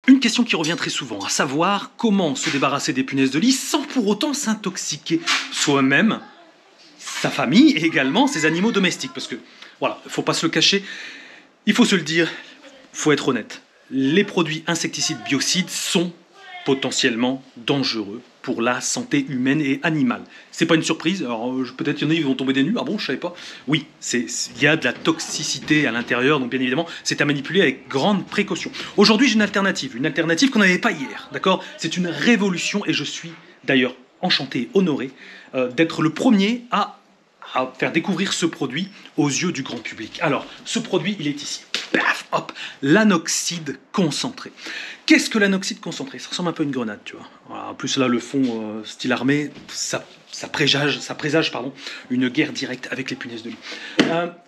Une question qui revient très souvent, à savoir comment se débarrasser des punaises de lit sans pour autant s'intoxiquer soi-même, sa famille et également ses animaux domestiques. Parce que, voilà, il ne faut pas se le cacher, il faut se le dire, il faut être honnête. Les produits insecticides biocides sont potentiellement dangereux pour la santé humaine et animale. C'est pas une surprise, alors peut-être il y en a qui vont tomber des nues, ah bon, je savais pas. Oui, il y a de la toxicité à l'intérieur, donc bien évidemment, c'est à manipuler avec grande précaution. Aujourd'hui, j'ai une alternative qu'on n'avait pas hier, d'accord? C'est une révolution et je suis d'ailleurs enchanté et honoré d'être le premier à faire découvrir ce produit aux yeux du grand public. Alors, ce produit, il est ici. Paf, hop, l'anoxyde concentré. Qu'est-ce que l'anoxyde concentré? Ça ressemble un peu à une grenade, tu vois. Voilà, en plus, là, le fond style armée, ça présage une guerre directe avec les punaises de lit.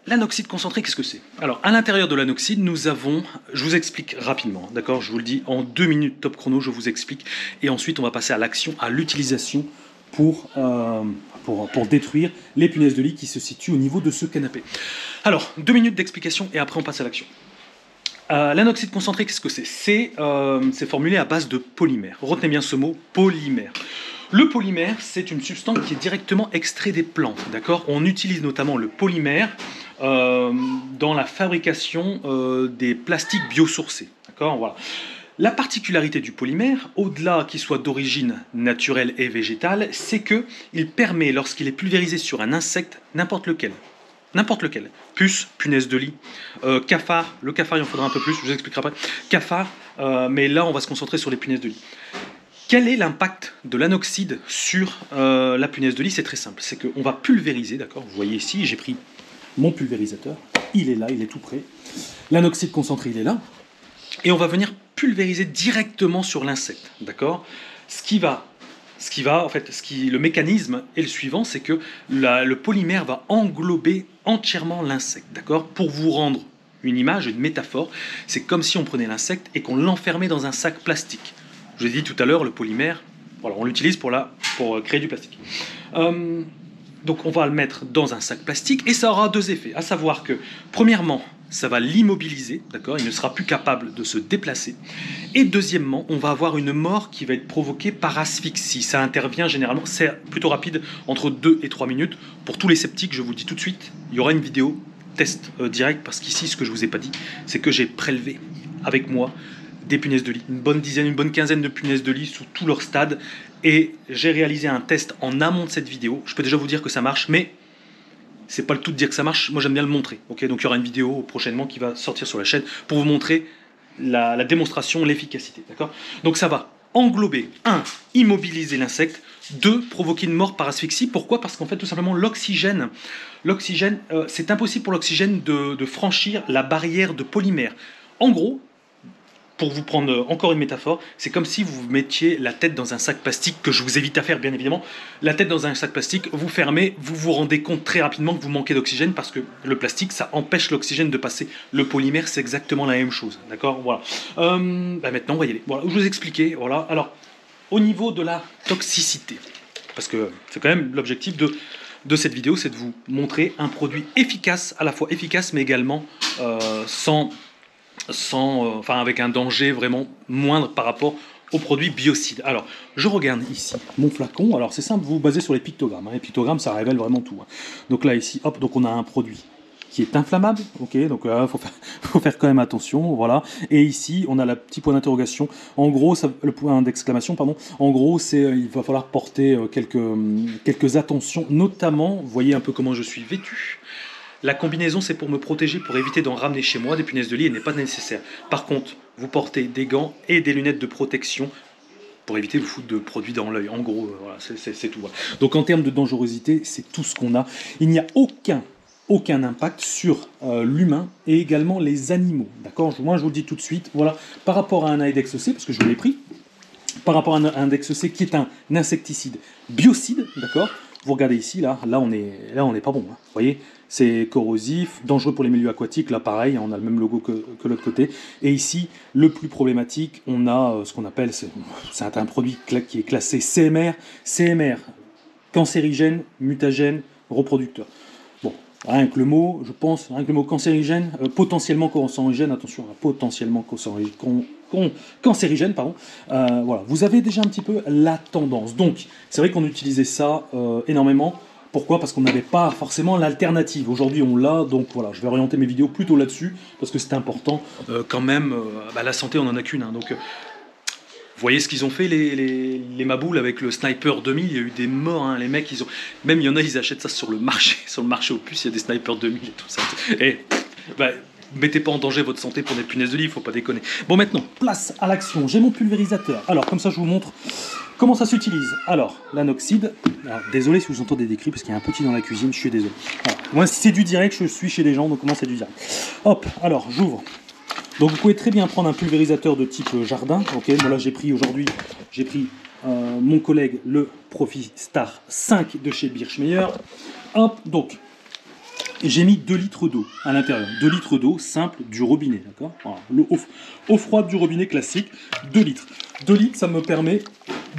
L'anoxyde concentré, qu'est-ce que c'est? Alors, à l'intérieur de l'anoxyde, nous avons... Je vous explique rapidement, d'accord? Je vous le dis, en 2 minutes top chrono, je vous explique. Et ensuite, on va passer à l'action, à l'utilisation pour détruire les punaises de lit qui se situent au niveau de ce canapé. Alors, 2 minutes d'explication et après on passe à l'action. L'anoxyde concentré, qu'est-ce que c'est? C'est formulé à base de polymère. Retenez bien ce mot, polymère. Le polymère, c'est une substance qui est directement extraite des plantes, d'accord? On utilise notamment le polymère dans la fabrication des plastiques biosourcés, d'accord? Voilà. La particularité du polymère, au-delà qu'il soit d'origine naturelle et végétale, c'est qu'il permet, lorsqu'il est pulvérisé sur un insecte, n'importe lequel, puce, punaise de lit, cafard, le cafard il en faudra un peu plus, je vous expliquerai après, cafard, mais là on va se concentrer sur les punaises de lit. Quel est l'impact de l'anoxyde sur la punaise de lit? C'est très simple, c'est qu'on va pulvériser, d'accord? Vous voyez ici, j'ai pris mon pulvérisateur, il est là, il est tout prêt, l'anoxyde concentré il est là, et on va venir pulvériser directement sur l'insecte, d'accord? Le mécanisme est le suivant, c'est que le polymère va englober entièrement l'insecte, d'accord? Pour vous rendre une image, une métaphore, c'est comme si on prenait l'insecte et qu'on l'enfermait dans un sac plastique. Je vous ai dit tout à l'heure, le polymère, voilà, on l'utilise pour créer du plastique. Donc on va le mettre dans un sac plastique et ça aura 2 effets, à savoir que, premièrement, ça va l'immobiliser, d'accord? Il ne sera plus capable de se déplacer. Et deuxièmement, on va avoir une mort qui va être provoquée par asphyxie. Ça intervient généralement, c'est plutôt rapide, entre 2 et 3 minutes. Pour tous les sceptiques, je vous le dis tout de suite, il y aura une vidéo test direct, parce qu'ici, ce que je ne vous ai pas dit, c'est que j'ai prélevé avec moi des punaises de lit, une bonne quinzaine de punaises de lit sous tous leurs stades, et j'ai réalisé un test en amont de cette vidéo. Je peux déjà vous dire que ça marche, mais c'est pas le tout de dire que ça marche, moi j'aime bien le montrer. Okay, donc il y aura une vidéo prochainement qui va sortir sur la chaîne pour vous montrer la démonstration, l'efficacité. Donc ça va englober, 1, immobiliser l'insecte, 2, provoquer une mort par asphyxie. Pourquoi? Parce qu'en fait, tout simplement, l'oxygène, c'est impossible pour l'oxygène de franchir la barrière de polymère. En gros, pour vous prendre encore une métaphore, c'est comme si vous mettiez la tête dans un sac plastique, que je vous évite à faire bien évidemment, la tête dans un sac plastique, vous fermez, vous vous rendez compte très rapidement que vous manquez d'oxygène parce que le plastique, ça empêche l'oxygène de passer. Le polymère, c'est exactement la même chose, d'accord? Voilà. Maintenant, on va y aller. Voilà, je vous expliquais, voilà. Alors, au niveau de la toxicité, parce que c'est quand même l'objectif de cette vidéo, c'est de vous montrer un produit efficace, à la fois efficace, mais également avec un danger vraiment moindre par rapport aux produits biocides. Alors, je regarde ici mon flacon. Alors, c'est simple, vous vous basez sur les pictogrammes. Les pictogrammes, ça révèle vraiment tout. Donc là, ici, hop, donc on a un produit qui est inflammable. Ok, donc là, faut faire quand même attention. Voilà. Et ici, on a le petit point d'interrogation. En gros, le point d'exclamation, pardon. En gros, il va falloir porter quelques attentions, notamment, vous voyez un peu comment je suis vêtu. La combinaison, c'est pour me protéger, pour éviter d'en ramener chez moi des punaises de lit, elle n'est pas nécessaire. Par contre, vous portez des gants et des lunettes de protection pour éviter de vous foutre de produits dans l'œil. En gros, voilà, c'est tout. Voilà. Donc en termes de dangerosité, c'est tout ce qu'on a. Il n'y a aucun impact sur l'humain et également les animaux. D'accord? Moi, je vous le dis tout de suite. Voilà, par rapport à un Index C, parce que je vous l'ai pris, par rapport à un Index C qui est un insecticide biocide, d'accord? Vous regardez ici, là on n'est pas bon. Vous voyez, c'est corrosif, dangereux pour les milieux aquatiques. Là, pareil, on a le même logo que l'autre côté. Et ici, le plus problématique, on a ce qu'on appelle, c'est un produit qui est classé CMR, cancérigène, mutagène, reproducteur. Bon, Rien que le mot, je pense, rien que le mot cancérigène, potentiellement cancérigène, attention, potentiellement cancérigène, pardon. Voilà, vous avez déjà un petit peu la tendance. Donc, c'est vrai qu'on utilisait ça énormément. Pourquoi? Parce qu'on n'avait pas forcément l'alternative. Aujourd'hui, on l'a, donc voilà, je vais orienter mes vidéos plutôt là-dessus, parce que c'est important. Quand même, la santé, on n'en a qu'une. Hein, donc, vous voyez ce qu'ils ont fait, les maboules, avec le Sniper 2000, il y a eu des morts, hein, les mecs, ils ont... Même il y en a, ils achètent ça sur le marché aux puces, il y a des Sniper 2000 et tout ça. Et, mettez pas en danger votre santé pour des punaises de lit, faut pas déconner. Bon, maintenant, place à l'action, j'ai mon pulvérisateur. Alors, comme ça, je vous montre comment ça s'utilise. Alors, l'anoxyde, désolé si vous entendez des cris, parce qu'il y a un petit dans la cuisine, je suis désolé. Alors, moi, si c'est du direct, je suis chez des gens, donc moi, c'est du direct. Hop, alors, j'ouvre. Donc vous pouvez très bien prendre un pulvérisateur de type jardin. Ok, moi là j'ai pris aujourd'hui, mon collègue le Profistar 5 de chez Birchmeier. Hop, donc j'ai mis 2 litres d'eau à l'intérieur. 2 litres d'eau simple du robinet, d'accord. Voilà, l'eau eau froide du robinet classique, 2 litres. 2 litres, ça me permet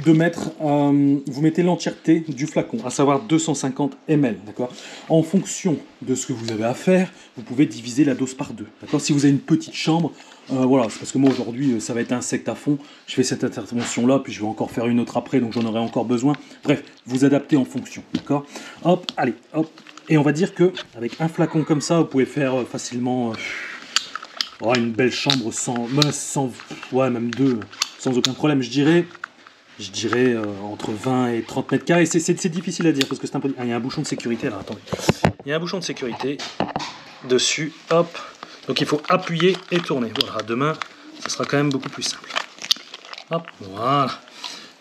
de mettre, vous mettez l'entièreté du flacon, à savoir 250 ml, d'accord. En fonction de ce que vous avez à faire, vous pouvez diviser la dose par 2, d'accord. Si vous avez une petite chambre, voilà, c'est parce que moi aujourd'hui, ça va être insecte à fond, je fais cette intervention-là, puis je vais encore faire une autre après, donc j'en aurai encore besoin. Bref, vous adaptez en fonction, d'accord. Hop, allez, hop. Et on va dire que avec un flacon comme ça, vous pouvez faire facilement une belle chambre sans, ouais, même 2, sans aucun problème. Je dirais entre 20 et 30 mètres carrés. C'est difficile à dire parce que c'est un peu... Ah, il y a un bouchon de sécurité là, attendez. Il y a un bouchon de sécurité dessus, hop. Donc il faut appuyer et tourner. Voilà, demain, ça sera quand même beaucoup plus simple. Hop, voilà.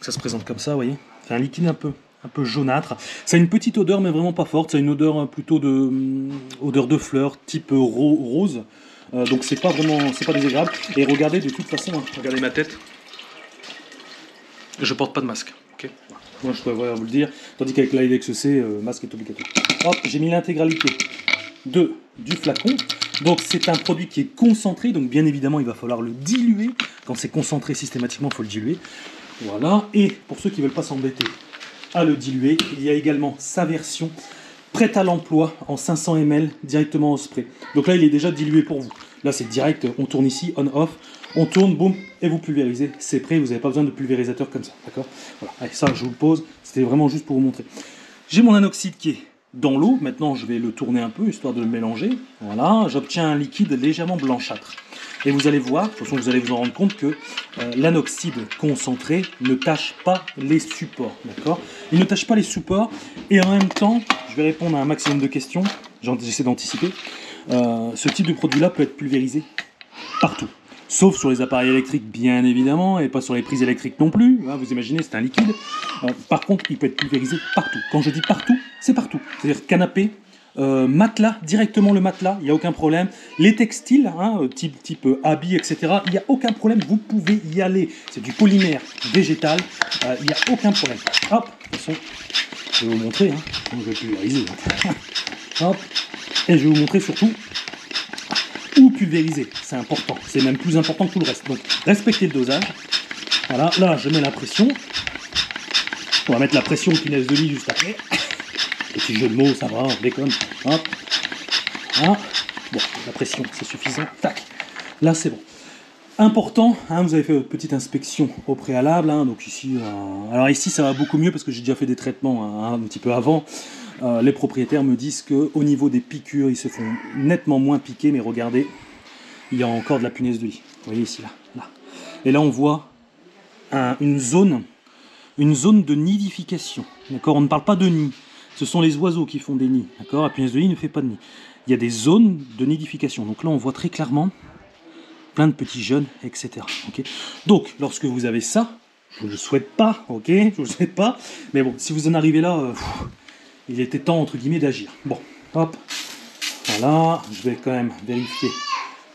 Ça se présente comme ça, vous voyez. C'est un liquide un peu jaunâtre. Ça a une petite odeur, mais vraiment pas forte. Ça a une odeur plutôt odeur de fleurs, type rose. Donc c'est pas désagréable. Et regardez, de toute façon, hein, regardez ma tête. Je porte pas de masque. Okay. Moi, je dois vous le dire. Tandis qu'avec l'AIDEX-C, masque est obligatoire. Hop, j'ai mis l'intégralité du flacon. Donc c'est un produit qui est concentré. Donc bien évidemment, il va falloir le diluer. Quand c'est concentré systématiquement, il faut le diluer. Voilà. Et pour ceux qui ne veulent pas s'embêter à le diluer, il y a également sa version prête à l'emploi en 500 ml directement au spray. Donc là, il est déjà dilué pour vous. Là, c'est direct, on tourne ici, on-off, on tourne, boum, et vous pulvérisez. C'est prêt, vous n'avez pas besoin de pulvérisateur comme ça, d'accord. Voilà, allez, ça, je vous le pose, c'était vraiment juste pour vous montrer. J'ai mon anoxyde qui est dans l'eau, maintenant je vais le tourner un peu, histoire de le mélanger. Voilà, j'obtiens un liquide légèrement blanchâtre. Et vous allez voir, de toute façon vous allez vous en rendre compte que l'anoxyde concentré ne tâche pas les supports, d'accord. Il ne tâche pas les supports, et en même temps, je vais répondre à un maximum de questions, j'essaie d'anticiper. Ce type de produit-là peut être pulvérisé partout. Sauf sur les appareils électriques, bien évidemment, et pas sur les prises électriques non plus. Hein, vous imaginez, c'est un liquide. Par contre, il peut être pulvérisé partout. Quand je dis partout, c'est partout. C'est-à-dire canapé, matelas, directement le matelas, il n'y a aucun problème. Les textiles, hein, type habits, etc., il n'y a aucun problème, vous pouvez y aller. C'est du polymère végétal, il n'y a aucun problème. Hop, de toute façon, je vais vous montrer, hein, je vais pulvériser. Hop, et je vais vous montrer surtout où pulvériser, c'est important, c'est même plus important que tout le reste. Donc respectez le dosage. Voilà, là je mets la pression. On va mettre la pression punaise de lit juste après. Petit jeu de mots, ça va, on déconne. Hop. Voilà. Bon, la pression, c'est suffisant. Tac. Là c'est bon. Important, hein, vous avez fait votre petite inspection au préalable. Hein, donc ici, alors ici ça va beaucoup mieux parce que j'ai déjà fait des traitements un petit peu avant. Les propriétaires me disent qu'au niveau des piqûres, ils se font nettement moins piquer, mais regardez, il y a encore de la punaise de lit. Vous voyez ici, là. Et là, on voit une zone de nidification. D'accord, on ne parle pas de nid. Ce sont les oiseaux qui font des nids. D'accord, la punaise de lit ne fait pas de nid. Il y a des zones de nidification. Donc là, on voit très clairement plein de petits jeunes, etc. Okay, donc, lorsque vous avez ça, je ne le souhaite pas, ok, je ne le souhaite pas, mais bon, si vous en arrivez là, il était temps, entre guillemets, d'agir. Bon, hop, voilà, je vais quand même vérifier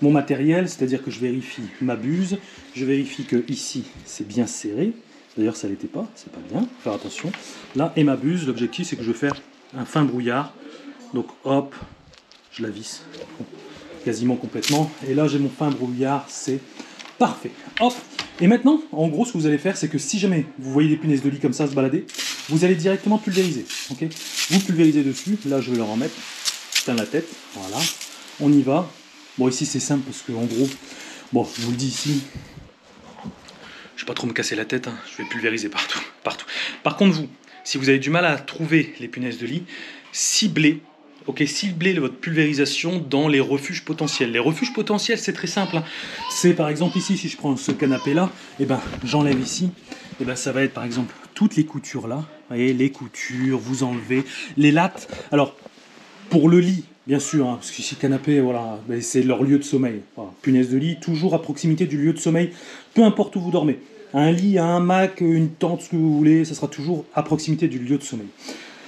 mon matériel, c'est-à-dire que je vérifie ma buse, je vérifie que ici, c'est bien serré, d'ailleurs ça l'était pas, c'est pas bien, faire attention. Là, et ma buse, l'objectif c'est que je vais faire un fin brouillard, donc hop, je la visse quasiment complètement, et là j'ai mon fin brouillard, c'est parfait. Hop, et maintenant, en gros, ce que vous allez faire, c'est que si jamais vous voyez des punaises de lit comme ça se balader, vous allez directement pulvériser, ok. Vous pulvérisez dessus, là je vais leur en mettre, j'éteins la tête, voilà, on y va. Bon, ici c'est simple parce que en gros, bon, je vous le dis ici, je vais pas trop me casser la tête, hein, je vais pulvériser partout, partout. Par contre, vous, si vous avez du mal à trouver les punaises de lit, ciblez. Ok, ciblez votre pulvérisation dans les refuges potentiels. Les refuges potentiels, c'est très simple, hein. C'est par exemple ici, si je prends ce canapé-là, et ben, j'enlève ici. Et ben, ça va être par exemple toutes les coutures là. Vous voyez, les coutures, vous enlevez les lattes. Alors, pour le lit, bien sûr, hein, parce que ici, le canapé, voilà, ben, c'est leur lieu de sommeil. Voilà, punaise de lit, toujours à proximité du lieu de sommeil, peu importe où vous dormez. Un lit, un hamac, une tente, ce que vous voulez, ça sera toujours à proximité du lieu de sommeil.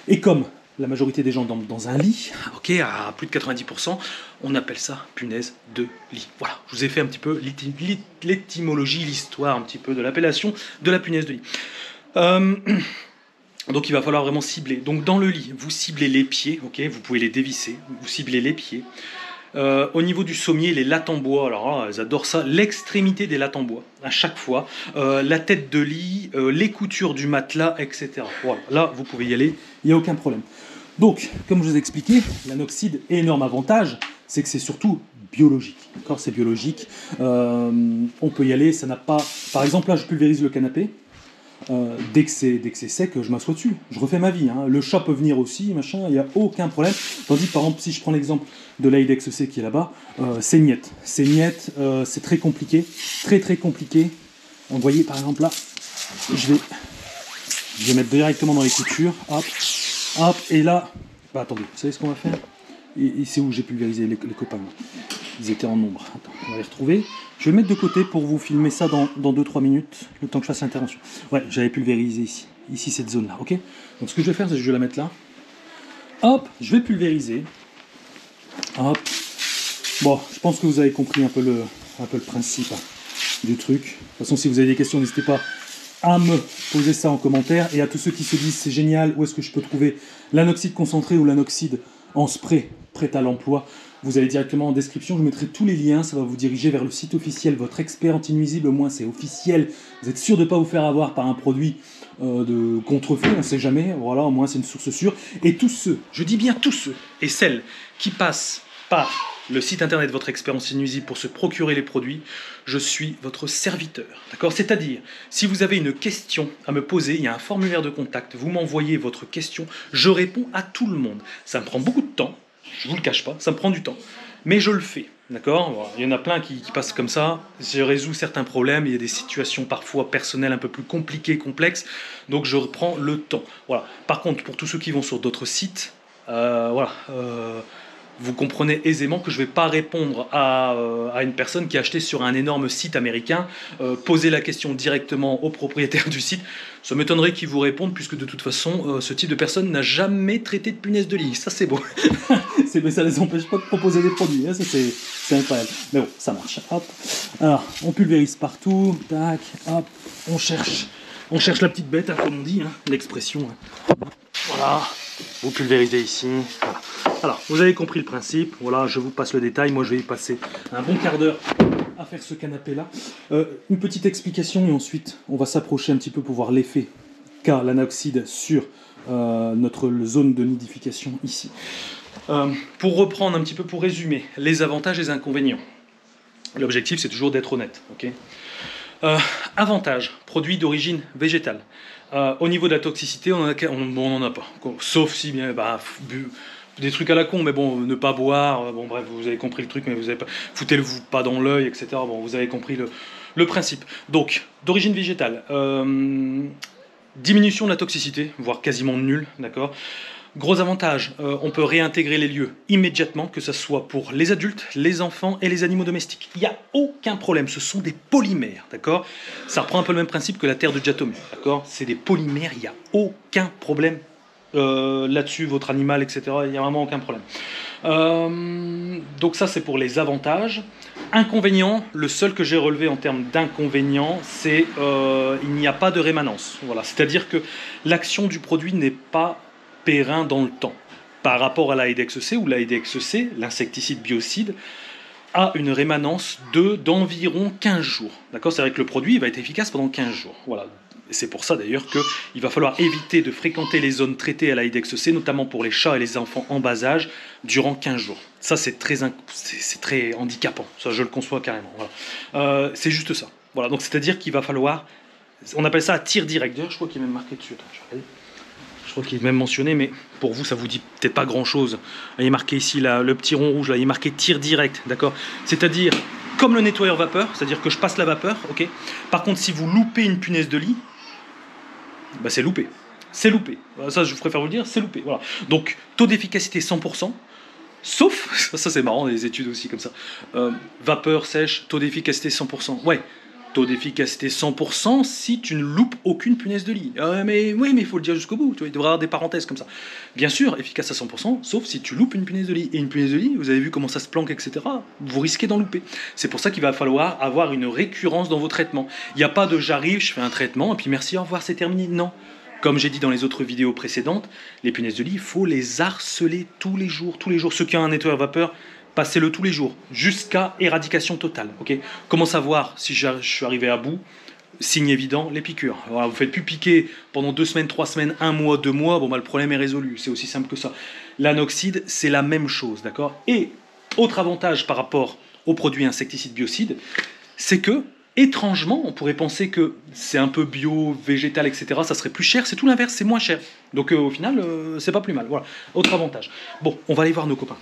Et comme la majorité des gens dorment dans un lit, ok, à plus de 90%, on appelle ça punaise de lit. Voilà, je vous ai fait un petit peu l'étymologie, l'histoire un petit peu de l'appellation de la punaise de lit. Donc il va falloir vraiment cibler. Donc dans le lit, vous ciblez les pieds, ok, vous pouvez les dévisser, vous ciblez les pieds. Au niveau du sommier, les lattes en bois, alors là, elles adorent ça, l'extrémité des lattes en bois, à chaque fois, la tête de lit, les coutures du matelas, etc. Voilà, là, vous pouvez y aller, il n'y a aucun problème. Donc, comme je vous ai expliqué, l'anoxide, énorme avantage, c'est que c'est surtout biologique. D'accord, c'est biologique. On peut y aller, ça n'a pas... Par exemple, là, je pulvérise le canapé. Dès que c'est sec, je m'assois dessus. Je refais ma vie. Hein. Le chat peut venir aussi, machin, il n'y a aucun problème. Tandis que, par exemple, si je prends l'exemple de l'Aidex C qui est là-bas, c'est niette. C'est niette, c'est très compliqué. Très, très compliqué. Vous voyez, par exemple, là, je vais mettre directement dans les coutures. Hop. Hop, et là, bah attendez, vous savez ce qu'on va faire? Et c'est où j'ai pulvérisé les copains. Ils étaient en nombre. Attends, on va les retrouver. Je vais le mettre de côté pour vous filmer ça dans 2-3 minutes, le temps que je fasse l'intervention. Ouais, j'avais pulvérisé ici. Ici, cette zone-là, ok? Donc ce que je vais faire, c'est que je vais la mettre là. Hop, je vais pulvériser. Hop. Bon, je pense que vous avez compris un peu le principe du truc. De toute façon, si vous avez des questions, n'hésitez pas à me poser ça en commentaire, et à tous ceux qui se disent c'est génial, où est-ce que je peux trouver l'anoxide concentré ou l'anoxide en spray prêt à l'emploi, vous allez directement en description, je mettrai tous les liens, ça va vous diriger vers le site officiel, votre expert anti-nuisible, au moins c'est officiel, vous êtes sûr de ne pas vous faire avoir par un produit de contrefait, on ne sait jamais, voilà, au moins c'est une source sûre. Et tous ceux, je dis bien tous ceux, et celles qui passent par le site internet de votre expert anti-nuisible pour se procurer les produits, je suis votre serviteur. D'accord? C'est-à-dire, si vous avez une question à me poser, il y a un formulaire de contact, vous m'envoyez votre question, je réponds à tout le monde. Ça me prend beaucoup de temps, je ne vous le cache pas, ça me prend du temps, mais je le fais. D'accord? Voilà. Il y en a plein qui passent comme ça, je résous certains problèmes, il y a des situations parfois personnelles un peu plus compliquées, complexes, donc je reprends le temps. Voilà. Par contre, pour tous ceux qui vont sur d'autres sites, vous comprenez aisément que je ne vais pas répondre à une personne qui a acheté sur un énorme site américain, poser la question directement au propriétaire du site. Ça m'étonnerait qu'il vous réponde, puisque de toute façon, ce type de personne n'a jamais traité de punaise de lit. Ça, c'est beau. Mais ça ne les empêche pas de proposer des produits. Hein. Ça, c'est incroyable. Mais bon, ça marche. Hop. Alors, on pulvérise partout. Tac. Hop. On cherche la petite bête, hein, comme on dit, hein, l'expression. Hein. Voilà. Vous pulvérisez ici. Voilà. Alors, vous avez compris le principe. Voilà, je vous passe le détail. Moi, je vais y passer un bon quart d'heure à faire ce canapé-là. Une petite explication et ensuite, on va s'approcher un petit peu pour voir l'effet qu'a l'anoxide sur notre zone de nidification ici. Pour reprendre un petit peu, pour résumer, les avantages et les inconvénients. L'objectif, c'est toujours d'être honnête. Okay. Avantage, produit d'origine végétale. Au niveau de la toxicité, on n'en a pas. Sauf si bien, des trucs à la con, mais bon, ne pas boire, bon bref, vous avez compris le truc, mais vous avez pas, foutez-le-vous pas dans l'œil, etc. Bon, vous avez compris le principe. Donc, d'origine végétale, diminution de la toxicité, voire quasiment nulle, d'accord. Gros avantage, on peut réintégrer les lieux immédiatement, que ce soit pour les adultes, les enfants et les animaux domestiques. Il n'y a aucun problème, ce sont des polymères, d'accord. Ça reprend un peu le même principe que la terre de diatomée, d'accord. C'est des polymères, il n'y a aucun problème là-dessus, votre animal, etc. Il n'y a vraiment aucun problème. Donc ça, c'est pour les avantages. Inconvénients, le seul que j'ai relevé en termes d'inconvénients, c'est il n'y a pas de rémanence. Voilà. C'est-à-dire que l'action du produit n'est pas périn dans le temps. Par rapport à l'Aidex C, ou l'Aidex C, l'insecticide biocide, a une rémanence d'environ 15 jours. D'accord. C'est vrai que le produit va être efficace pendant 15 jours. Voilà. Et c'est pour ça d'ailleurs qu'il va falloir éviter de fréquenter les zones traitées à l'Aedex C, notamment pour les chats et les enfants en bas âge, durant 15 jours. Ça, c'est très handicapant. Ça, je le conçois carrément. Voilà. C'est juste ça. Voilà. Donc, c'est-à-dire qu'il va falloir... On appelle ça à tir direct. D'ailleurs, je crois qu'il est même marqué dessus. Attends, je crois qu'il est même mentionné, mais pour vous, ça vous dit peut-être pas grand-chose. Il est marqué ici, là, le petit rond rouge, là, il est marqué tir direct. D'accord? C'est-à-dire, comme le nettoyeur vapeur, c'est-à-dire que je passe la vapeur. Ok. Par contre, si vous loupez une punaise de lit, bah c'est loupé. C'est loupé. Ça, je préfère vous le dire, c'est loupé. Voilà. Donc, taux d'efficacité 100%, sauf, ça c'est marrant, les études aussi comme ça, vapeur sèche, taux d'efficacité 100%. Ouais, taux d'efficacité 100% si tu ne loupes aucune punaise de lit. Mais oui, mais il faut le dire jusqu'au bout. Tu vois, il devrait y avoir des parenthèses comme ça. Bien sûr, efficace à 100%, sauf si tu loupes une punaise de lit. Et une punaise de lit, vous avez vu comment ça se planque, etc. Vous risquez d'en louper. C'est pour ça qu'il va falloir avoir une récurrence dans vos traitements. Il n'y a pas de j'arrive, je fais un traitement, et puis merci, au revoir, c'est terminé. Non. Comme j'ai dit dans les autres vidéos précédentes, les punaises de lit, il faut les harceler tous les jours. Tous les jours. Ceux qui ont un nettoyeur vapeur, passez-le tous les jours, jusqu'à éradication totale. Okay. Comment savoir si je suis arrivé à bout? Signe évident, les piqûres. Voilà, vous ne faites plus piquer pendant 2 semaines, 3 semaines, 1 mois, 2 mois, bon, bah, le problème est résolu. C'est aussi simple que ça. L'anoxide, c'est la même chose. D'accord. Et autre avantage par rapport aux produits insecticides biocides, c'est que, étrangement, on pourrait penser que c'est un peu bio, végétal, etc. Ça serait plus cher. C'est tout l'inverse, c'est moins cher. Donc au final, c'est pas plus mal. Voilà, autre avantage. Bon, on va aller voir nos copains.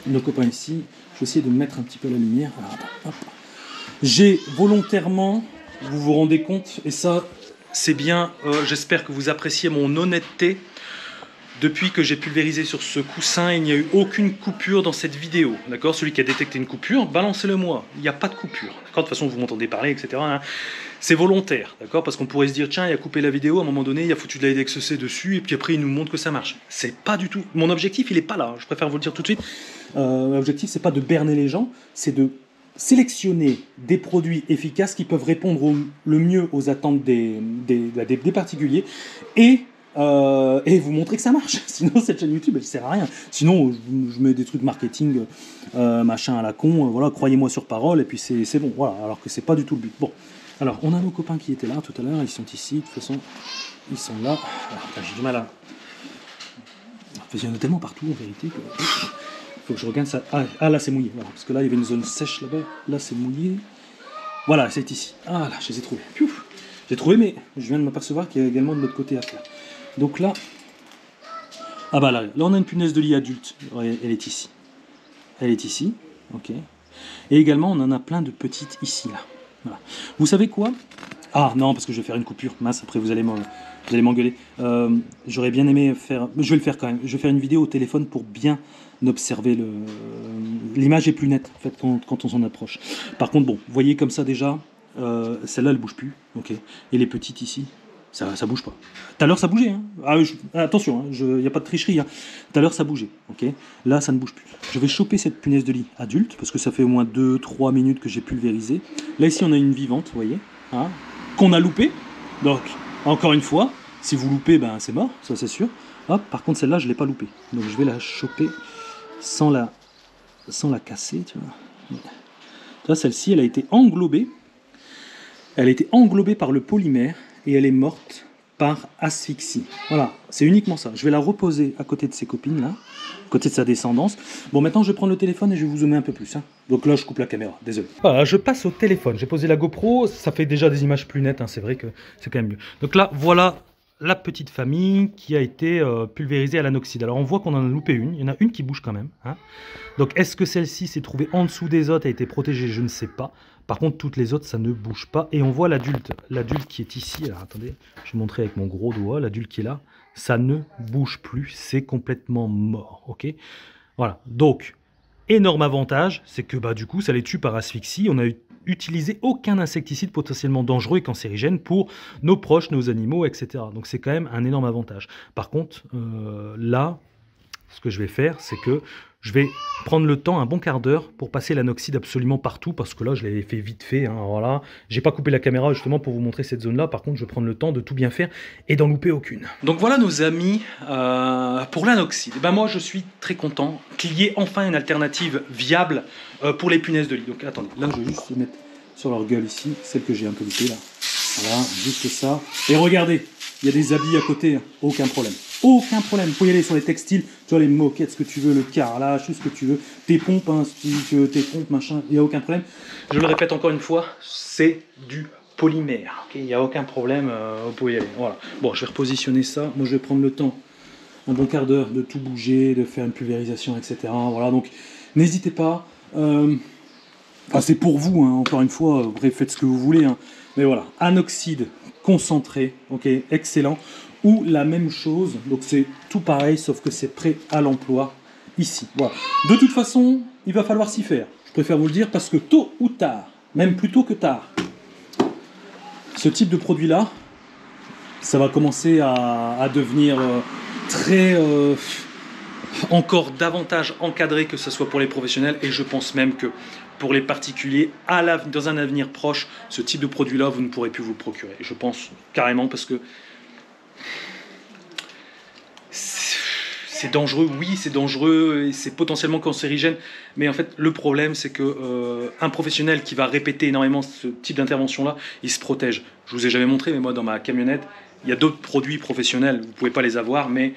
Nos copains ici, je vais essayer de mettre un petit peu la lumière. Alors, hop. J'ai volontairement, vous vous rendez compte, et ça c'est bien, j'espère que vous appréciez mon honnêteté. Depuis que j'ai pulvérisé sur ce coussin, il n'y a eu aucune coupure dans cette vidéo. D'accord? Celui qui a détecté une coupure, balancez-le moi. Il n'y a pas de coupure. D'accord? De toute façon, vous m'entendez parler, etc. Hein. C'est volontaire. D'accord? Parce qu'on pourrait se dire, tiens, il a coupé la vidéo, à un moment donné, il a foutu de l'Aedex C dessus, et puis après, il nous montre que ça marche. C'est pas du tout. Mon objectif, il n'est pas là. Je préfère vous le dire tout de suite. L'objectif, c'est pas de berner les gens, c'est de sélectionner des produits efficaces qui peuvent répondre le mieux aux attentes des particuliers et vous montrer que ça marche. Sinon cette chaîne YouTube elle sert à rien. Sinon je mets des trucs marketing machin à la con, voilà, croyez-moi sur parole et puis c'est bon, voilà, alors que c'est pas du tout le but. Bon, alors on a nos copains qui étaient là tout à l'heure, ils sont ici, de toute façon ils sont là. J'ai du mal à... Il y en a tellement partout en vérité que... Faut que je regarde ça. Ah là c'est mouillé, voilà, parce que là il y avait une zone sèche là-bas, là c'est mouillé. Voilà, c'est ici. Ah là, je les ai trouvés. J'ai trouvé, mais je viens de m'apercevoir qu'il y a également de l'autre côté à faire. Donc là, ah bah là on a une punaise de lit adulte. Elle est ici. Elle est ici, ok. Et également on en a plein de petites ici là. Voilà. Vous savez quoi? Ah non, parce que je vais faire une coupure. Mince, après vous allez m'engueuler. J'aurais bien aimé faire... Je vais le faire quand même. Je vais faire une vidéo au téléphone pour bien observer l'image est plus nette en fait quand on s'en approche. Par contre, bon, vous voyez comme ça déjà, celle-là elle bouge plus, ok. Et les petites ici, ça bouge pas. Tout à l'heure ça bougeait, hein. Attention, il n'y a pas de tricherie. Hein. Tout à l'heure ça bougeait, ok. Là ça ne bouge plus. Je vais choper cette punaise de lit adulte parce que ça fait au moins 2-3 minutes que j'ai pulvérisé. Là ici on a une vivante, vous voyez, hein, qu'on a loupé. Donc encore une fois, si vous loupez, ben c'est mort, ça c'est sûr. Hop, par contre celle-là je l'ai pas loupée, donc je vais la choper sans la casser, tu vois. Tu vois, celle-ci, elle a été englobée. Elle a été englobée par le polymère et elle est morte par asphyxie. Voilà, c'est uniquement ça. Je vais la reposer à côté de ses copines, là, à côté de sa descendance. Bon, maintenant, je vais prendre le téléphone et je vais vous zoomer un peu plus. Hein. Donc là, je coupe la caméra, désolé. Voilà, je passe au téléphone. J'ai posé la GoPro, ça fait déjà des images plus nettes, hein. C'est vrai que c'est quand même mieux. Donc là, voilà la petite famille qui a été pulvérisée à l'anoxide. Alors on voit qu'on en a loupé une, il y en a une qui bouge quand même. Hein. Donc est-ce que celle-ci s'est trouvée en dessous des autres, a été protégée? Je ne sais pas. Par contre toutes les autres ça ne bouge pas. Et on voit l'adulte qui est ici. Alors attendez, je vais montrer avec mon gros doigt, l'adulte qui est là, ça ne bouge plus, c'est complètement mort. Ok. Voilà, donc énorme avantage, c'est que bah, du coup ça les tue par asphyxie. On a utilisé aucun insecticide potentiellement dangereux et cancérigène pour nos proches, nos animaux, etc. Donc c'est quand même un énorme avantage. Par contre, là, ce que je vais faire, c'est que je vais prendre le temps, un bon quart d'heure, pour passer l'anoxide absolument partout, parce que là, je l'avais fait vite fait. Hein, voilà. J'ai pas coupé la caméra justement pour vous montrer cette zone-là. Par contre, je vais prendre le temps de tout bien faire et d'en louper aucune. Donc voilà nos amis pour l'anoxide. Ben moi, je suis très content qu'il y ait enfin une alternative viable pour les punaises de lit. Donc attendez, là, je vais juste les mettre sur leur gueule ici, celle que j'ai un peu loupée là. Voilà, juste ça. Et regardez, il y a des habits à côté, hein. Aucun problème. Aucun problème. Vous pouvez y aller sur les textiles, tu vois, les moquettes, ce que tu veux, le carrelage, tout ce que tu veux. Tes pompes, hein, si tu veux, tes pompes, machin, il n'y a aucun problème. Je le répète encore une fois, c'est du polymère. Il n'y a aucun problème, vous pouvez y aller. Voilà. Bon, je vais repositionner ça. Moi, je vais prendre le temps, un bon quart d'heure, de tout bouger, de faire une pulvérisation, etc. Voilà, donc n'hésitez pas. Enfin, c'est pour vous, hein, encore une fois, bref, faites ce que vous voulez. Hein. Mais voilà, anoxyde concentré, ok, excellent. Ou la même chose, donc c'est tout pareil, sauf que c'est prêt à l'emploi ici. Voilà. De toute façon, il va falloir s'y faire. Je préfère vous le dire parce que tôt ou tard, même plus tôt que tard, ce type de produit-là, ça va commencer à devenir très... encore davantage encadré que ce soit pour les professionnels, et je pense même que pour les particuliers, dans un avenir proche, ce type de produit-là, vous ne pourrez plus vous le procurer. Je pense carrément, parce que c'est dangereux, oui, c'est dangereux, et c'est potentiellement cancérigène, mais en fait, le problème, c'est que un professionnel qui va répéter énormément ce type d'intervention-là, il se protège. Je vous ai jamais montré, mais moi, dans ma camionnette, il y a d'autres produits professionnels, vous ne pouvez pas les avoir, mais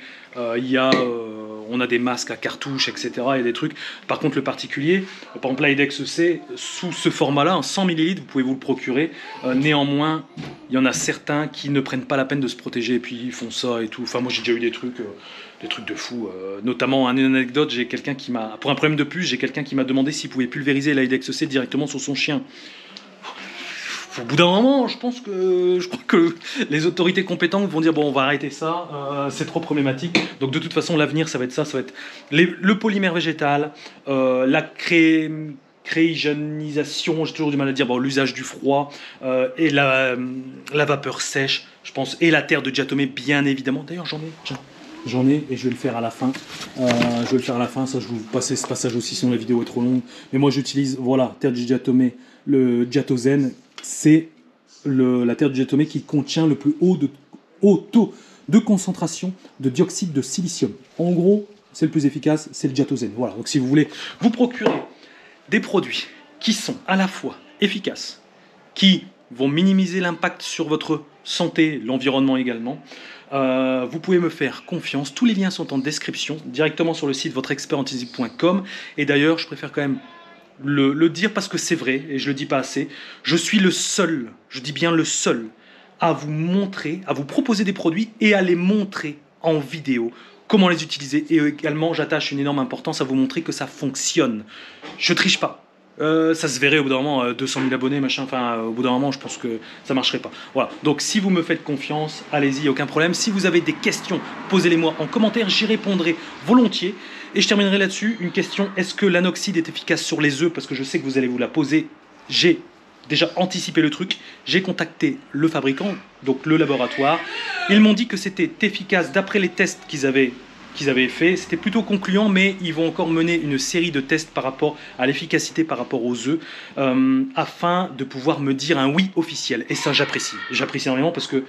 on a des masques à cartouches, etc. Il y a des trucs. Par contre, le particulier, par exemple, l'Aidex C, sous ce format-là, en 100 ml, vous pouvez vous le procurer. Néanmoins, il y en a certains qui ne prennent pas la peine de se protéger, et puis ils font ça et tout. Enfin, moi, j'ai déjà eu des trucs de fou. Notamment, une anecdote, j'ai quelqu'un qui m'a, pour un problème de puce, j'ai quelqu'un qui m'a demandé s'il pouvait pulvériser l'Aidex C directement sur son chien. Au bout d'un moment, je crois que les autorités compétentes vont dire bon, on va arrêter ça, c'est trop problématique. Donc de toute façon, l'avenir, ça va être ça, va être le polymère végétal, la créigénisation, j'ai toujours du mal à dire, bon, l'usage du froid et la vapeur sèche, je pense, et la terre de diatomée, bien évidemment. D'ailleurs, J'en ai et je vais le faire à la fin. Je vais le faire à la fin, ça je vais vous passer ce passage aussi sinon la vidéo est trop longue. Mais moi j'utilise, voilà, terre de diatomée, le diatosène, c'est la terre de diatomée qui contient le plus haut taux de concentration de dioxyde de silicium. En gros, c'est le plus efficace, c'est le diatosène. Voilà, donc si vous voulez vous procurer des produits qui sont à la fois efficaces, qui vont minimiser l'impact sur votre santé, l'environnement également, vous pouvez me faire confiance. Tous les liens sont en description, directement sur le site votreexpertantizy.com. Et d'ailleurs, je préfère quand même le dire parce que c'est vrai, et je le dis pas assez, je suis le seul, je dis bien le seul, à vous montrer, à vous proposer des produits et à les montrer en vidéo, comment les utiliser. Et également, j'attache une énorme importance à vous montrer que ça fonctionne. Je triche pas. Ça se verrait au bout d'un moment, 200 000 abonnés, machin, enfin, au bout d'un moment, je pense que ça marcherait pas. Voilà, donc si vous me faites confiance, allez-y, aucun problème. Si vous avez des questions, posez-les-moi en commentaire, j'y répondrai volontiers. Et je terminerai là-dessus, une question, est-ce que l'anoxyde est efficace sur les œufs? Parce que je sais que vous allez vous la poser. J'ai déjà anticipé le truc, j'ai contacté le fabricant, donc le laboratoire. Ils m'ont dit que c'était efficace d'après les tests qu'ils avaient fait, c'était plutôt concluant, mais ils vont encore mener une série de tests par rapport à l'efficacité par rapport aux œufs, afin de pouvoir me dire un oui officiel. Et ça, j'apprécie énormément parce que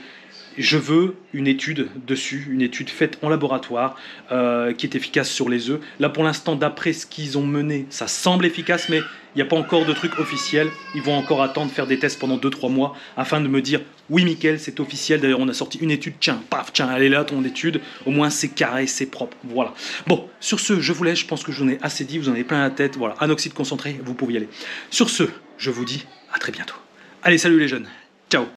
je veux une étude dessus, une étude faite en laboratoire qui est efficace sur les œufs. Là, pour l'instant, d'après ce qu'ils ont mené, ça semble efficace, mais il n'y a pas encore de truc officiel. Ils vont encore attendre, faire des tests pendant 2-3 mois afin de me dire oui, Mickaël, c'est officiel. D'ailleurs, on a sorti une étude. Tiens, paf, tiens, elle est là, ton étude. Au moins, c'est carré, c'est propre. Voilà. Bon, sur ce, je vous laisse. Je pense que j'en ai assez dit. Vous en avez plein la tête. Voilà, anoxyde concentré, vous pouvez y aller. Sur ce, je vous dis à très bientôt. Allez, salut les jeunes. Ciao.